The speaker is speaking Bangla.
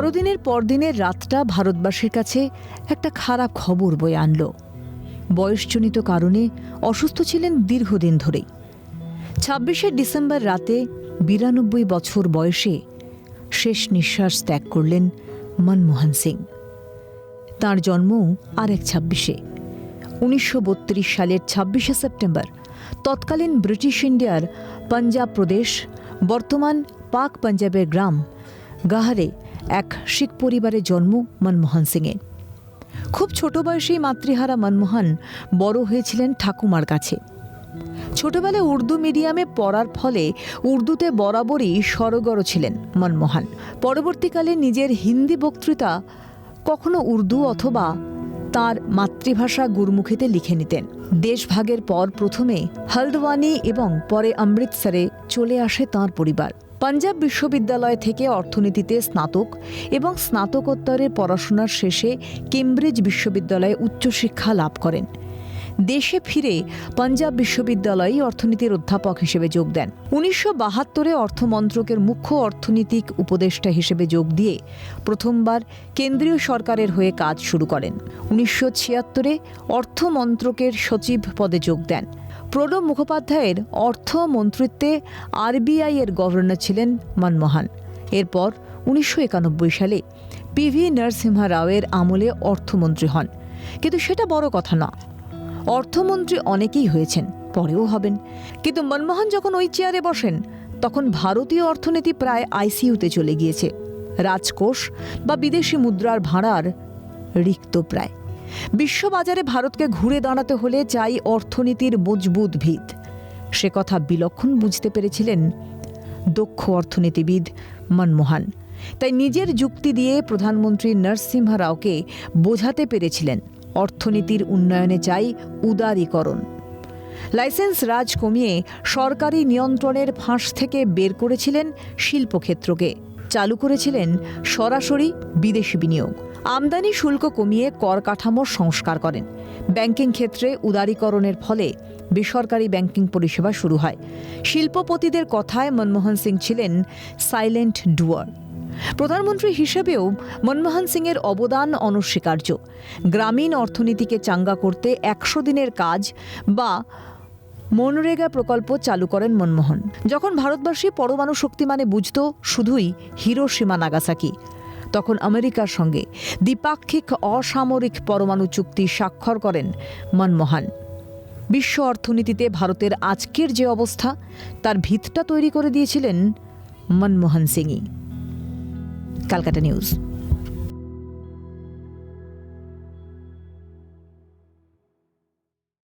বড়দিনের পরদিনের রাতটা ভারতবাসীর কাছে একটা খারাপ খবর বয়ে আনল। বয়সজনিত কারণে অসুস্থ ছিলেন দীর্ঘদিন ধরেই। ২৬শে ডিসেম্বর রাতে ৯২ বছর বয়সে শেষ নিঃশ্বাস ত্যাগ করলেন মনমোহন সিং। তাঁর জন্ম আর এক ২৬শে ১৯৩২ সালের ২৬শে সেপ্টেম্বর তৎকালীন ব্রিটিশ ইন্ডিয়ার পাঞ্জাব প্রদেশ, বর্তমান পাক পাঞ্জাবের গ্রাম গাহারে এক শিখ পরিবারে জন্ম মনমোহন সিংয়ের। খুব ছোট বয়সেই মাতৃহারা মনমোহন বড় হয়েছিলেন ঠাকুমার কাছে। ছোটবেলায় উর্দু মিডিয়ামে পড়ার ফলে উর্দুতে বরাবরই সরগর ছিলেন মনমোহন। পরবর্তীকালে নিজের হিন্দি বক্তৃতা কখনো উর্দু অথবা তার মাতৃভাষা গুরমুখীতে লিখে নিতেন। দেশভাগের পর প্রথমে হলদওয়ানি এবং পরে অমৃতসরে চলে আসে তাঁর পরিবার। পাঞ্জাব বিশ্ববিদ্যালয় থেকে অর্থনীতিতে স্নাতক এবং স্নাতকোত্তরের পড়াশোনার শেষে কেমব্রিজ বিশ্ববিদ্যালয়ে উচ্চশিক্ষা লাভ করেন। দেশে ফিরে পাঞ্জাব বিশ্ববিদ্যালয়ে অর্থনীতির অধ্যাপক হিসেবে যোগ দেন। ১৯৭২ অর্থমন্ত্রকের মুখ্য অর্থনৈতিক উপদেষ্টা হিসেবে যোগ দিয়ে প্রথমবার কেন্দ্রীয় সরকারের হয়ে কাজ শুরু করেন। ১৯৭৬ অর্থমন্ত্রকের সচিব পদে যোগ দেন। প্রণব মুখোপাধ্যায়ের অর্থমন্ত্রিত্বে আরবিআই এর গভর্নর ছিলেন মনমোহন। এরপর ১৯৯১ সালে পিভি নরসিমহা রাওয়ের আমলে অর্থমন্ত্রী হন। কিন্তু সেটা বড় কথা না। অর্থমন্ত্রী অনেকেই হয়েছেন, পরেও হবেন, কিন্তু মনমোহন যখন ওই চেয়ারে বসেন তখন ভারতীয় অর্থনীতি প্রায় আইসিইউতে চলে গিয়েছে। রাজকোষ বা বিদেশি মুদ্রার ভাঁড়ার রিক্ত প্রায়। বিশ্ববাজারে ভারতকে ঘুরে দাঁড়াতে হলে চাই অর্থনীতির মজবুত ভিত। সে কথা বিলক্ষণ বুঝতে পেরেছিলেন দক্ষ অর্থনীতিবিদ মনমোহন। তাই নিজের যুক্তি দিয়ে প্রধানমন্ত্রী নরসিমহা রাওকে বোঝাতে পেরেছিলেন অর্থনীতির উন্নয়নে চাই উদারীকরণ। লাইসেন্স রাজ কমিয়ে সরকারি নিয়ন্ত্রণের ফাঁস থেকে বের করেছিলেন শিল্পক্ষেত্রকে। চালু করেছিলেন সরাসরি বিদেশি বিনিয়োগ। আমদানি শুল্ক কমিয়ে কর কাঠামোর সংস্কার করেন। ব্যাংকিং ক্ষেত্রে উদারীকরণের ফলে বেসরকারি ব্যাংকিং পরিষেবা শুরু হয়। শিল্পপতিদের কথায় মনমোহন সিং ছিলেন সাইলেন্ট ডুয়ার। প্রধানমন্ত্রী হিসেবেও মনমোহন সিংয়ের অবদান অনস্বীকার্য। গ্রামীণ অর্থনীতিকে চাঙ্গা করতে ১০০ দিনের কাজ বা মনরেগা প্রকল্প চালু করেন মনমোহন। যখন ভারতবাসী পরমাণু শক্তি মানে বুঝত শুধুই হিরোশিমা নাগাসাকি, তখন আমেরিকার সঙ্গে দ্বিপাক্ষিক অসামরিক পরমাণু চুক্তি স্বাক্ষর করেন মনমোহন। বিশ্ব অর্থনীতিতে ভারতের আজকের যে অবস্থা তার ভিতটা তৈরি করে দিয়েছিলেন মনমোহন সিংই। ক্যালকাটা নিউজ।